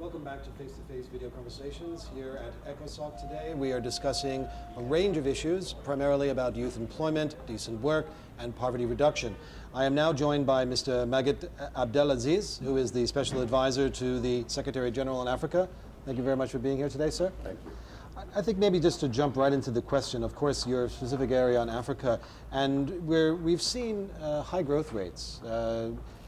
Welcome back to Face-to-Face Video Conversations here at ECOSOC today. We are discussing a range of issues, primarily about youth employment, decent work, and poverty reduction. I am now joined by Mr. Magid Abdelaziz, who is the Special Advisor to the Secretary General in Africa. Thank you very much for being here today, sir. Thank you. I think maybe just to jump right into the question, of course, your specific area on Africa, and we've seen high growth rates.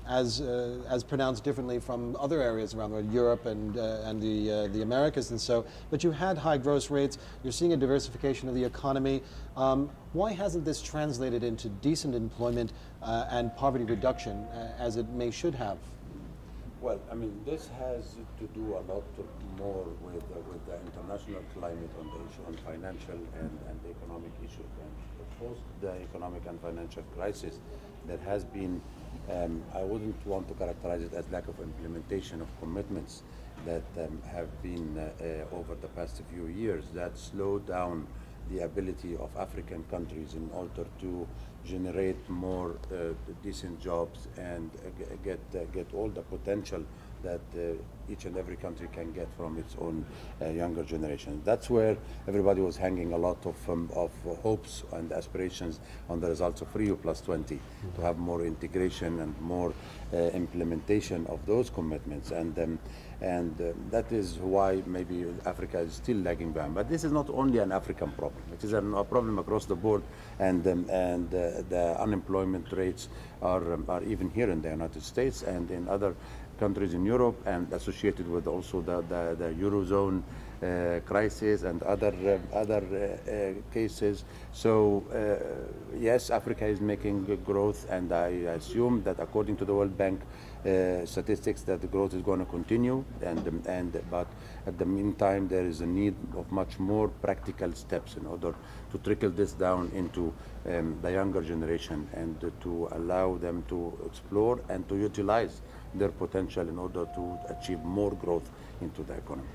As pronounced differently from other areas around the world, Europe and the Americas and so, but you had high growth rates, you're seeing a diversification of the economy. Why hasn't this translated into decent employment and poverty reduction as it should have? Well, I mean, this has to do a lot more with the international climate on the issue, on financial and the economic issues. And post the economic and financial crisis, there has been I wouldn't want to characterize it as lack of implementation of commitments that have been over the past few years that slowed down the ability of African countries in order to generate more decent jobs and get all the potential that each and every country can get from its own younger generation. That's where everybody was hanging a lot of hopes and aspirations on the results of Rio+20, to have more integration and more implementation of those commitments. And that is why maybe Africa is still lagging behind. But this is not only an African problem. It is a problem across the board, and the unemployment rates are even here in the United States and in other countries in Europe, and associated with also the Eurozone crisis and other cases. So yes, Africa is making good growth, and I assume that according to the World Bank statistics that the growth is going to continue, but at the meantime there is a need of much more practical steps in order to trickle this down into the younger generation and to allow them to explore and to utilize their potential in order to achieve more growth into the economy.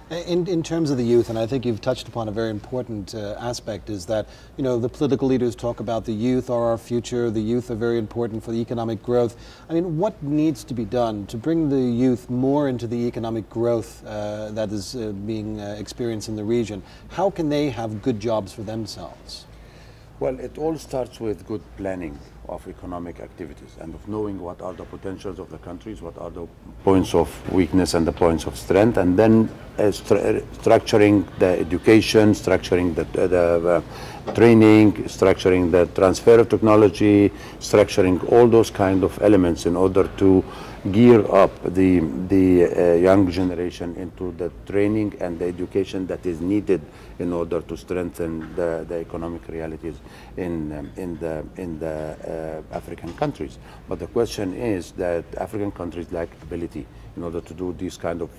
In terms of the youth, and I think you've touched upon a very important aspect, is that, you know, the political leaders talk about the youth are our future, the youth are very important for the economic growth. I mean, what needs to be done to bring the youth more into the economic growth that is being experienced in the region? How can they have good jobs for themselves? Well, it all starts with good planning of economic activities and of knowing what are the potentials of the countries, what are the points of weakness and the points of strength, and then structuring the education, structuring the training, structuring the transfer of technology, structuring all those kind of elements in order to gear up the young generation into the training and the education that is needed in order to strengthen the economic realities in the African countries. But the question is that African countries lack ability in order to do this kind of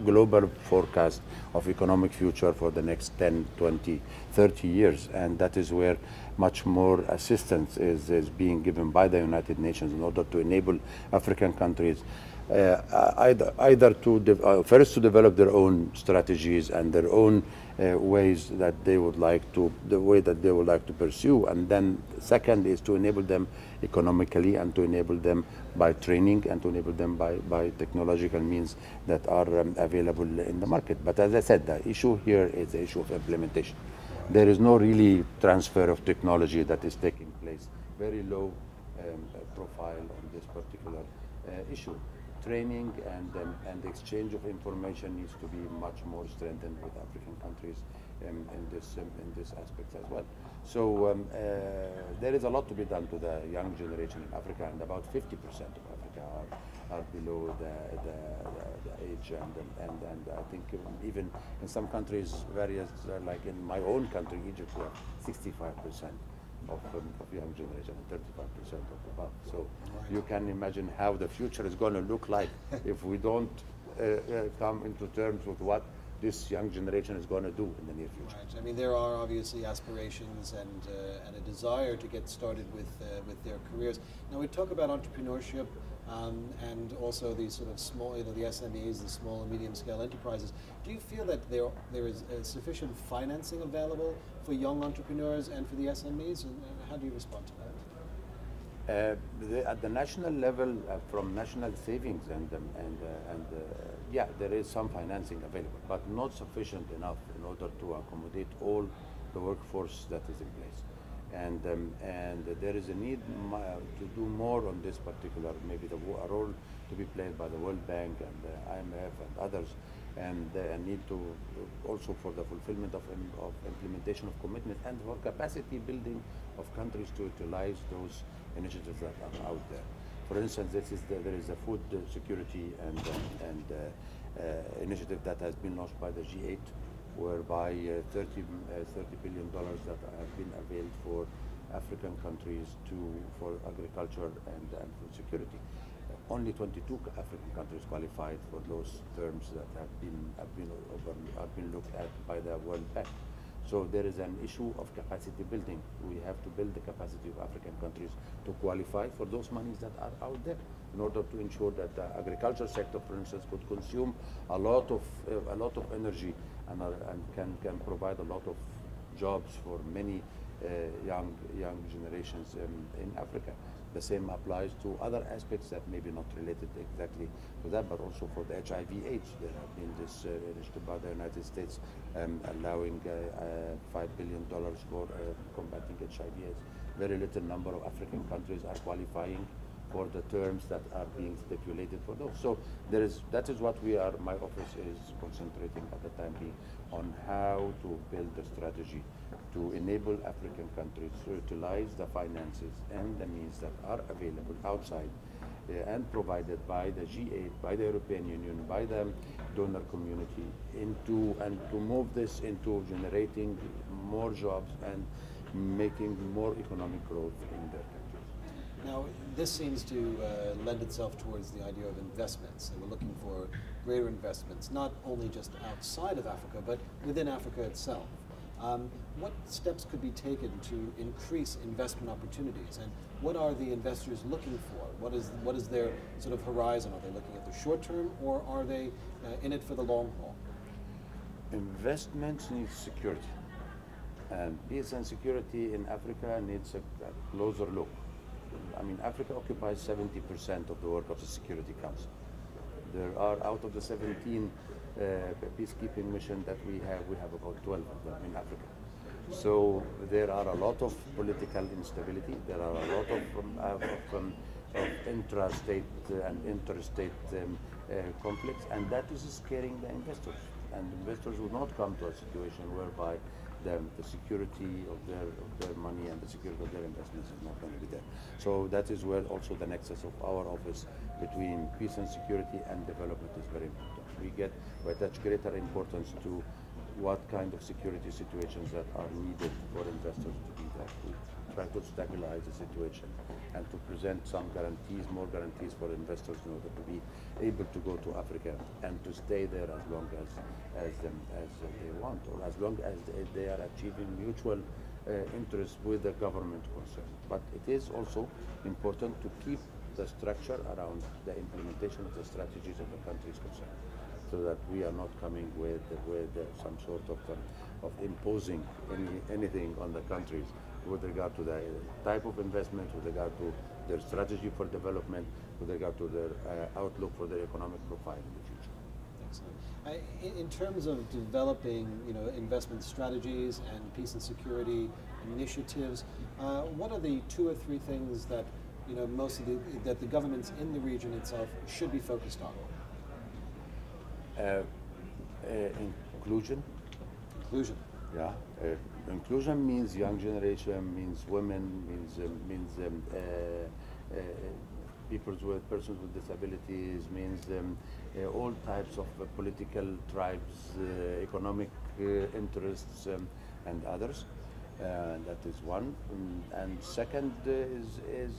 global forecast of economic future for the next 10, 20, 30 years. And that is where much more assistance is being given by the United Nations in order to enable African countries either to first to develop their own strategies and their own ways that they would like to, pursue, and then second is to enable them economically and to enable them by training and to enable them by technological means that are available in the market. But as I said, the issue here is the issue of implementation. There is no really transfer of technology that is taking place. Very low profile on this particular issue. Training and the exchange of information needs to be much more strengthened with African countries in this aspect as well. So there is a lot to be done to the young generation in Africa, and about 50% of Africa are below the age, and I think even in some countries, various like in my own country, Egypt, we have 65% of young generation and 35% of above. So you can imagine how the future is going to look like if we don't come into terms with what this young generation is going to do in the near future. Right. I mean, there are obviously aspirations and a desire to get started with their careers. Now, we talk about entrepreneurship and also these sort of small, the SMEs, the small and medium-scale enterprises. Do you feel that there is sufficient financing available for young entrepreneurs and for the SMEs? And how do you respond to that? At the national level, from national savings yeah, there is some financing available, but not sufficient enough in order to accommodate all the workforce that is in place. And there is a need to do more on this particular, maybe a role to be played by the World Bank and the IMF and others, and a need to also for the fulfillment of implementation of commitment and for capacity building of countries to utilize those initiatives that are out there. For instance, there is a food security and initiative that has been launched by the G8, whereby $30 billion that have been availed for African countries for agriculture and food security. Only 22 African countries qualified for those terms that have been looked at by the World Bank. So there is an issue of capacity building. We have to build the capacity of African countries to qualify for those monies that are out there, in order to ensure that the agriculture sector, for instance, could consume a lot of energy and can provide a lot of jobs for many young generations in Africa. The same applies to other aspects that may be not related exactly to that, but also for the HIV/AIDS. There have been this initiative by the United States allowing $5 billion for combating HIV/AIDS. Very little number of African countries are qualifying for the terms that are being stipulated for those. So that is what my office is concentrating at the time being on, how to build a strategy to enable African countries to utilize the finances and the means that are available outside and provided by the G8, by the European Union, by the donor community, to move this into generating more jobs and making more economic growth in their countries. Now, this seems to lend itself towards the idea of investments. And we're looking for greater investments, not only just outside of Africa, but within Africa itself. What steps could be taken to increase investment opportunities, and what are the investors looking for? What is their sort of horizon? Are they looking at the short term, or are they in it for the long haul? Investments need security, and peace and security in Africa needs a closer look. I mean, Africa occupies 70% of the work of the Security Council. There are, out of the 17 peacekeeping missions that we have about 12 of them in Africa. So there are a lot of political instability. There are a lot of intra-state and interstate conflicts, and that is scaring the investors. And investors will not come to a situation whereby the security of their money and the security of their investments is not going to be there. So that is where also the nexus of our office between peace and security and development is very important. We attach greater importance to what kind of security situations that are needed for investors to be there, to try to stabilize the situation and to present some guarantees, more guarantees for investors in order to be able to go to Africa and to stay there as long as they want, or as long as they are achieving mutual interest with the government concerned. But it is also important to keep the structure around the implementation of the strategies of the countries concerned, so that we are not coming with some sort of imposing anything on the countries with regard to the type of investment, with regard to their strategy for development, with regard to their outlook for their economic profile in the future. Excellent. In terms of developing, investment strategies and peace and security initiatives, what are the 2 or 3 things that that the governments in the region itself should be focused on? Inclusion. Inclusion. Yeah. Inclusion means young generation, means women, means persons with disabilities, means all types of political tribes, economic interests, and others. That is one. And second is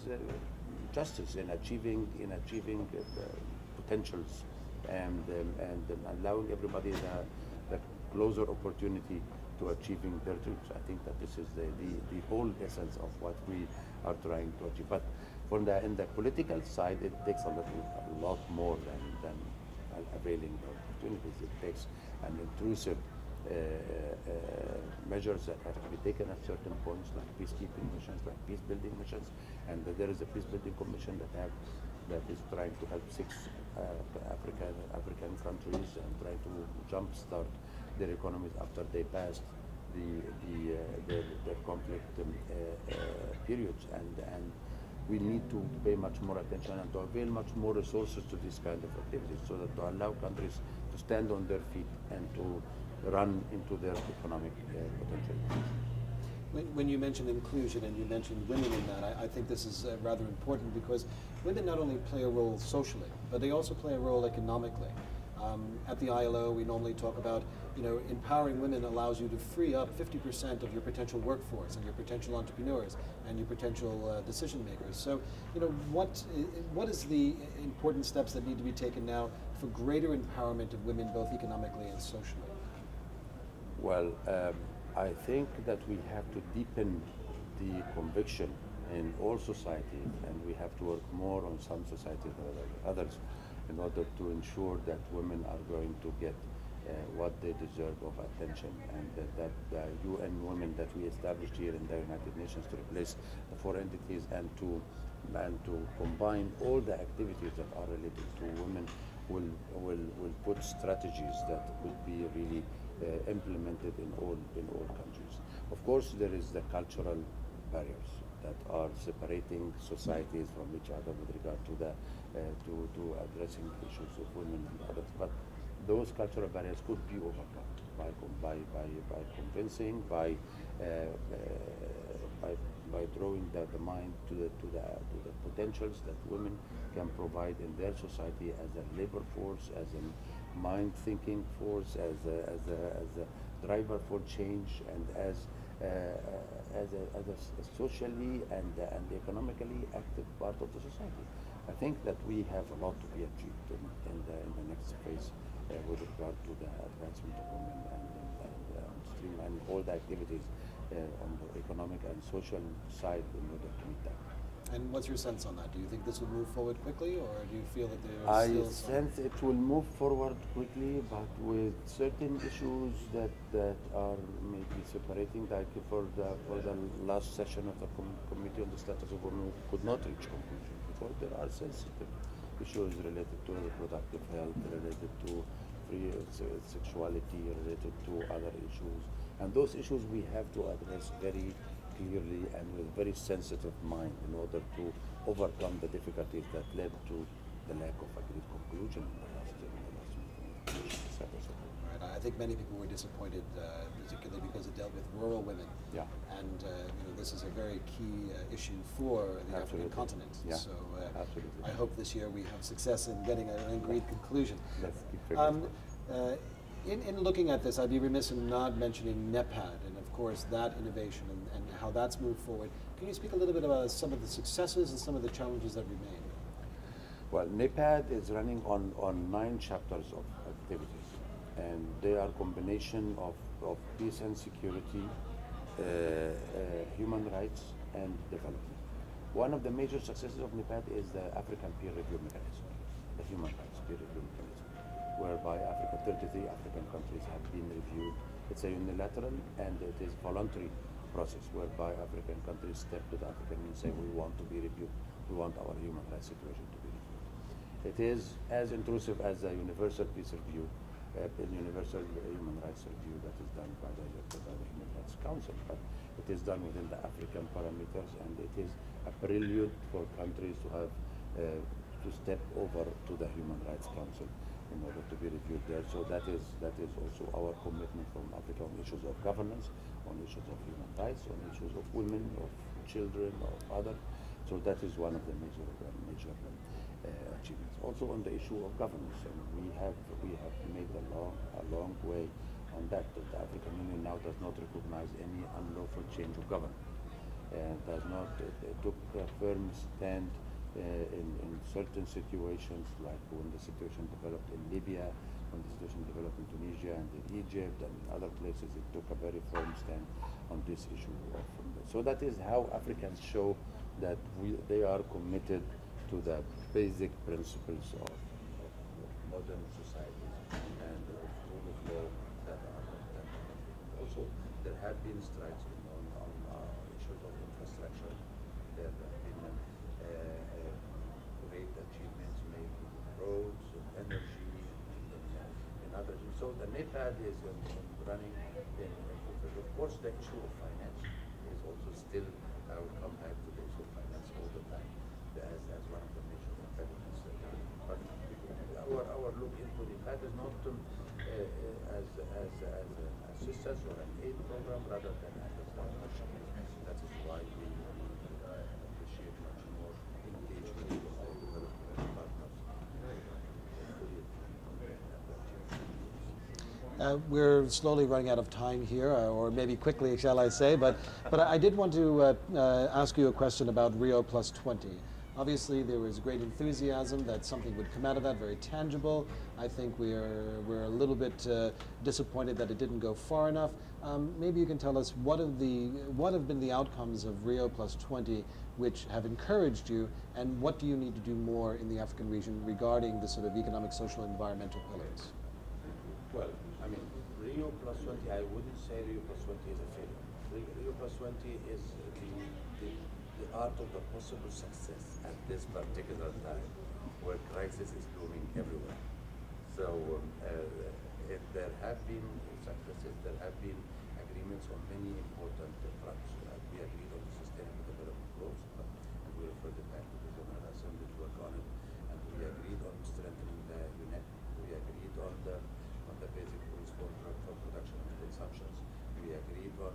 justice in achieving potentials and allowing everybody the closer opportunity to achieving their dreams. I think that this is the whole essence of what we are trying to achieve. But in the political side, it takes a lot more than availing the opportunities. It takes an intrusive measures that have to be taken at certain points, like peacekeeping missions, like peace building missions, and there is a peace building commission that is trying to help 6 African countries and trying to jumpstart their economies after they passed their conflict periods, and we need to pay much more attention and to avail much more resources to these kind of activities, so that to allow countries to stand on their feet and to run into their economic potential. When you mentioned inclusion and you mentioned women in that, I think this is rather important, because women not only play a role socially, but they also play a role economically. At the ILO, we normally talk about, empowering women allows you to free up 50% of your potential workforce and your potential entrepreneurs and your potential decision makers. So, what is the important steps that need to be taken now for greater empowerment of women, both economically and socially? Well, I think that we have to deepen the conviction in all societies, and we have to work more on some societies than others, in order to ensure that women are going to get what they deserve of attention, and that the UN Women that we established here in the United Nations to replace the 4 entities and to combine all the activities that are related to women will put strategies that could be really implemented in all countries. Of course, there is the cultural barriers that are separating societies from each other with regard to to addressing issues of women and others. But those cultural barriers could be overcome by convincing, by drawing the mind to the potentials that women can provide in their society as a labor force, as a mind-thinking force, as a driver for change, and as a socially and economically active part of the society. I think that we have a lot to be achieved in the next phase with regard to the advancement of women and streamlining all the activities on the economic and social side in order to meet that. And what's your sense on that? Do you think this will move forward quickly, or do you feel that there's I still sense it will move forward quickly, but with certain issues that are maybe separating. Like for the last session of the Committee on the Status of Women, we could not reach conclusion because there are sensitive issues related to reproductive health, related to free sexuality, related to other issues, and those issues we have to address very clearly and with very sensitive mind in order to overcome the difficulties that led to the lack of agreed conclusion in the last meeting. Right. I think many people were disappointed, particularly because it dealt with rural women. Yeah. And this is a very key issue for the African continent. Yeah. So Absolutely. I hope this year we have success in getting an agreed conclusion. Let's keep fingers crossed. In looking at this, I'd be remiss in not mentioning NEPAD, and of course that innovation and how that's moved forward. Can you speak a little bit about some of the successes and some of the challenges that remain? Well, NEPAD is running on 9 chapters of activities, and they are combination of peace and security, human rights, and development. One of the major successes of NEPAD is the African peer review mechanism, the human rights peer review mechanism, whereby 33 African countries have been reviewed. It's a unilateral and it is voluntary process whereby African countries step to the African Union and say, we want to be reviewed, we want our human rights situation to be reviewed. It is as intrusive as a universal peace review, a universal human rights review that is done by the Human Rights Council, but it is done within the African parameters, and it is a prelude for countries to have to step over to the Human Rights Council in order to be reviewed there. So that is also our commitment from Africa on issues of governance, on issues of human rights, on issues of women, of children, of other. So that is one of the major achievements. Also on the issue of governance, and we have made a long way on that. The African Union now does not recognize any unlawful change of government, and took a firm stand in certain situations, like when the situation developed in Libya, when the situation developed in Tunisia and in Egypt and in other places. It took a very firm stand on this issue. So that is how Africans show that they are committed to the basic principles of modern societies and of rule of law that are So the NEPAD is running. Of course, the issue of finance is also still. I will come back to the issue of finance all the time as one of the major impediments. But our look into NEPAD is not as assistance or an aid program rather than as a partnership. That is why we appreciate much more engagement with the development partners. We're slowly running out of time here, or maybe quickly, shall I say, but I did want to ask you a question about Rio Plus 20. Obviously, there was great enthusiasm that something would come out of that, very tangible. I think we're a little bit disappointed that it didn't go far enough. Maybe you can tell us what have been the outcomes of Rio Plus 20 which have encouraged you, and what do you need to do more in the African region regarding the sort of economic, social, and environmental pillars? Well, I mean, Rio Plus 20, I wouldn't say Rio Plus 20 is a failure. Rio Plus 20 is the art of the possible success at this particular time, where crisis is looming everywhere. So there have been successes, there have been agreements on many important fronts. We agreed on the Sustainable Development Goals, and we referred it back to the General Assembly to work on it. And we agreed on strengthening the UNEP. We agreed on the basic rules for production and consumptions. We agreed on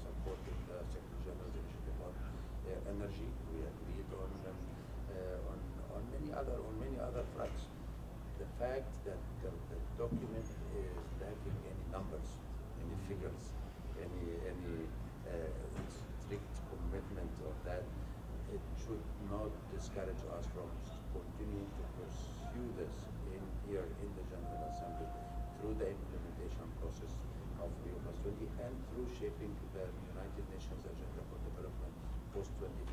supporting the Secretary General's initiative on energy. We agreed on many other fronts. The fact that the document is lacking any numbers, any figures, any strict commitment of that, it should not discourage us from continuing to pursue this here in the General Assembly through the implementation process of Rio Plus 20 and through shaping the United Nations Agenda for Development post-2015.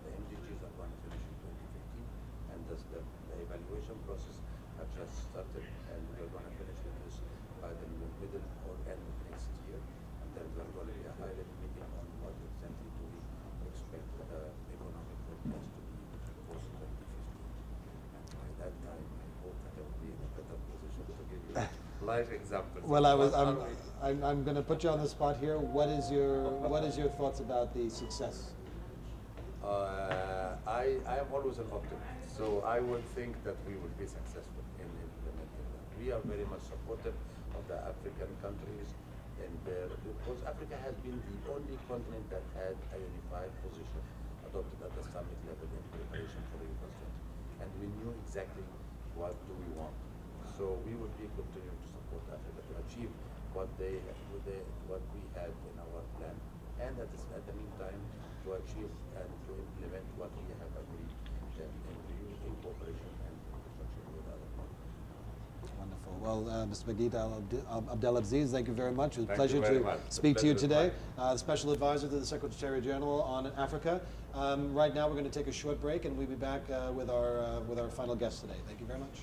The MDGs are going to finish in 2015, and the evaluation process has just started, and we're going to finish with this by the middle or end of next year. And then there's going to be a high-level meeting on what exactly do we expect the economic forecast to be post-2015. And by that time, I hope that I will be in a better position to give you live examples. Well, I'm going to put you on the spot here. What is your thoughts about the success? I am always an optimist, so I would think that we will be successful in implementing that. We are very much supportive of the African countries, and because Africa has been the only continent that had a unified position adopted at the summit level in preparation for Rio Plus 20, and we knew exactly what do we want. So we will be continuing to support Africa to achieve what we had in our plan, and at the meantime to achieve and to implement what we have agreed in cooperation and in conjunction with other partners. Wonderful. Well, Mr. Bagheet Abdelaziz, thank you very much. It was a pleasure to speak to you today. Special Advisor to the Secretary General on Africa. Right now we're going to take a short break, and we'll be back with our final guest today. Thank you very much.